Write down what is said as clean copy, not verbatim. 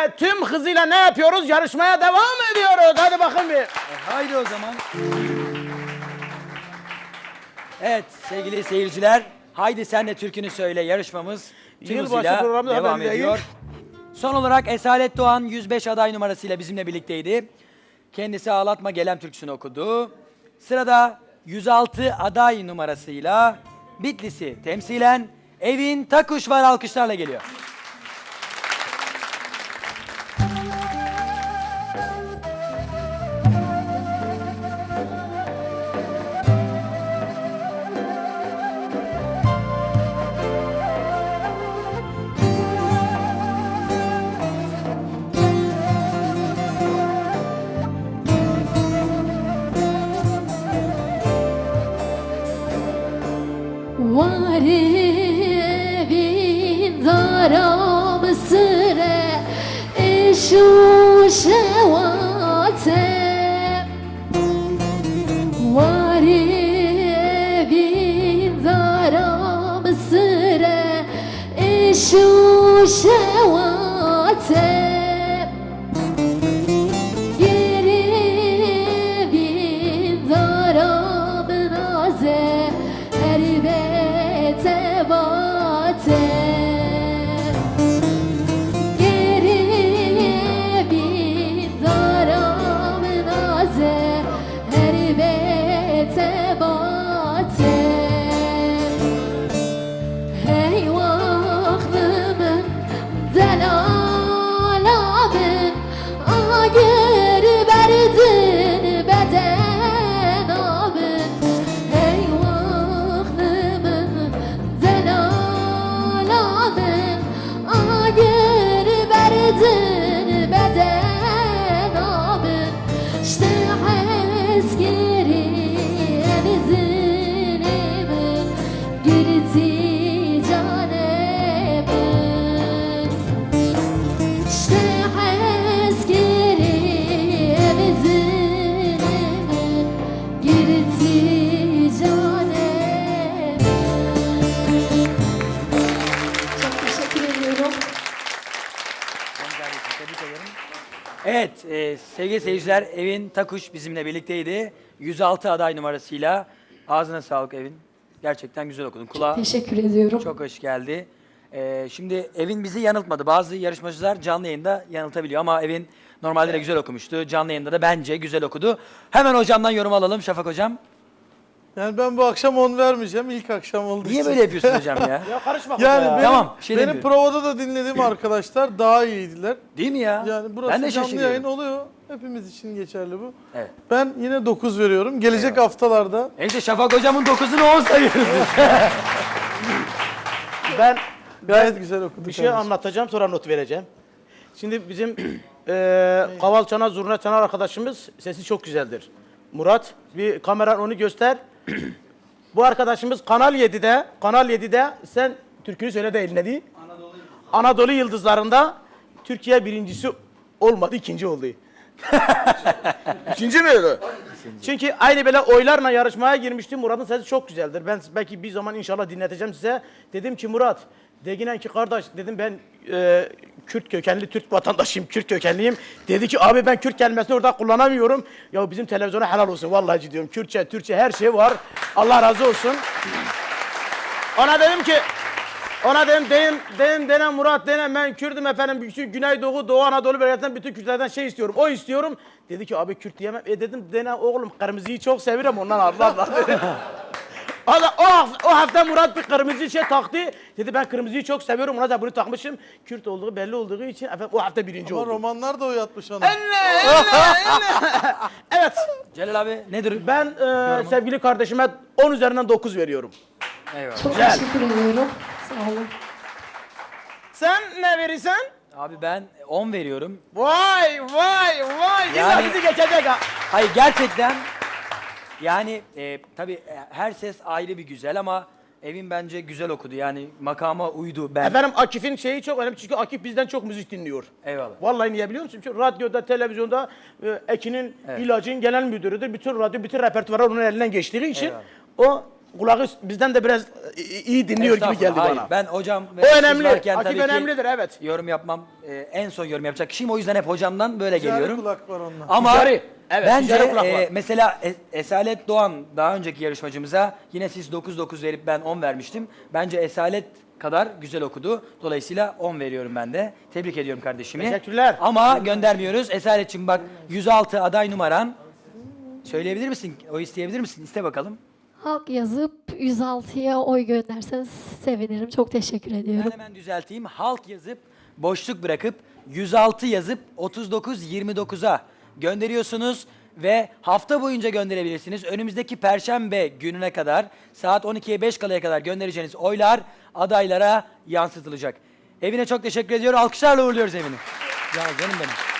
ve tüm hızıyla ne yapıyoruz? Yarışmaya devam ediyoruz. Hadi bakın bir. Haydi o zaman. Evet sevgili seyirciler. Haydi sen de türkünü söyle yarışmamız tüm Yılbaşı hızıyla programında devam haberleri. ediyor. Son olarak Esalet Doğan 105 aday numarasıyla bizimle birlikteydi. Kendisi Ağlatma Gelem türküsünü okudu. Sırada 106 aday numarasıyla Bitlis'i temsilen Evin Takuş var alkışlarla geliyor. Var evin zaram sıre eşu şevate Var evin zaram sıre eşu şevate Gerevin zaram naze Erbete bate Gerevin zaram naze Erbete bate Hey vaklımın delalamın Agir verdin beden abın Hey vaklımın delalamın Agir verdin beden abın İşte askeri emzinimin Girti canemin İşte askeri emzinimin Girti canemin Çok teşekkür ediyorum. Evet sevgili seyirciler Evin Takuş bizimle birlikteydi. 106 aday numarasıyla. Ağzına sağlık Evin. Gerçekten güzel okudun. Kulağa Teşekkür ediyorum. çok hoş geldi. Şimdi Evin bizi yanıltmadı. Bazı yarışmacılar canlı yayında yanıltabiliyor ama Evin normalde de güzel okumuştu. Canlı yayında da bence güzel okudu. Hemen hocamdan yorum alalım Şafak hocam. Yani ben bu akşam 10 vermeyeceğim. İlk akşam olduğu Niye için. böyle yapıyorsun hocam ya? Ya karışma. Yani ya. benim, Tamam, bir şey benim demiyorum. provada da dinlediğim arkadaşlar daha iyiydiler. Değil mi ya? Yani burası ben de canlı şaşırıyorum. yayın oluyor. Hepimiz için geçerli bu. Evet. Ben yine 9 veriyorum. Gelecek haftalarda İşte Şafak hocamın 9'unu 10 sayıyoruz biz. Ben gayet güzel okuduk. bir şey anlatacağım sonra not vereceğim. Şimdi bizim kaval çana, zurna çana arkadaşımız sesi çok güzeldir. Murat bir kameran onu göster. Bu arkadaşımız Kanal 7'de sen türkünü söyle de eline değil. Anadolu Yıldızlarında Türkiye birincisi olmadı, ikinci oldu. İkinci mi oldu? Çünkü aynı böyle oylarla yarışmaya girmiştim. Murat'ın sesi çok güzeldir. Ben belki bir zaman inşallah dinleteceğim size. Dedim ki Murat, deginen ki kardeş dedim ben Kürt kökenli Türk vatandaşıyım, Kürt kökenliyim. Dedi ki abi ben Kürt kelimesini orada kullanamıyorum. Ya bizim televizyona helal olsun vallahi diyorum. Kürtçe, Türkçe her şey var. Allah razı olsun. Ona dedim ki denem Murat denem ben Kürt'üm efendim. Bütün Güneydoğu, Doğu Anadolu bölgesinden bütün Kürtlerden şey istiyorum. O istiyorum. Dedi ki abi Kürt diyemem. Dedim dene oğlum kırmızıyı çok severim ondan Allah. O hafta Murat bir kırmızı şey taktı. Dedi ben kırmızıyı çok seviyorum. Ona da bunu takmışım. Kürt olduğu belli olduğu için efendim o hafta birinci Ama oldu. romanlar da oynatmış onu. Evet. Celal abi nedir? Ben sevgili kardeşime 10 üzerinden 9 veriyorum. Eyvallah. Çok Güzel. teşekkür ediyorum. Sağ olun. Sen ne verirsen? Abi ben 10 veriyorum. Vay. Yani- Yani... bizi geçecek ha. Hayır gerçekten yani tabii her ses ayrı bir güzel ama Evin bence güzel okudu yani makama uydu ben. Efendim Akif'in şeyi çok önemli çünkü Akif bizden çok müzik dinliyor. Eyvallah. Vallahi niye biliyor musun? Çünkü radyoda, televizyonda Ekin'in ilacın genel müdürüdür. Bütün radyo, bütün repertuarı onun elinden geçtiği için Eyvallah. o kulağı bizden de biraz iyi dinliyor gibi geldi Hayır, bana. ben hocam ve O siz önemli. varken Akif tabii ki önemlidir, evet. yorum yapmam en son yorum yapacak kişiyim. O yüzden hep hocamdan böyle Ticari geliyorum. kulak var onunla. Ama Ticari, evet, bence ticari kulak var. mesela Esalet Doğan daha önceki yarışmacımıza yine siz 9 verip ben 10 vermiştim. Bence Esalet kadar güzel okudu. Dolayısıyla 10 veriyorum ben de. Tebrik ediyorum kardeşimi. Teşekkürler. Ama göndermiyoruz. Esalet'ciğim bak 106 aday numaran. Söyleyebilir misin? O isteyebilir misin? İste bakalım. Halk yazıp 106'ya oy gönderseniz sevinirim. Çok teşekkür Ben ediyorum. hemen düzelteyim. Halk yazıp boşluk bırakıp 106 yazıp 39-29'a gönderiyorsunuz ve hafta boyunca gönderebilirsiniz. Önümüzdeki Perşembe gününe kadar saat 12'ye 5 kalaya kadar göndereceğiniz oylar adaylara yansıtılacak. Evine çok teşekkür ediyorum. Alkışlarla uğurluyoruz evini. Ya canım benim.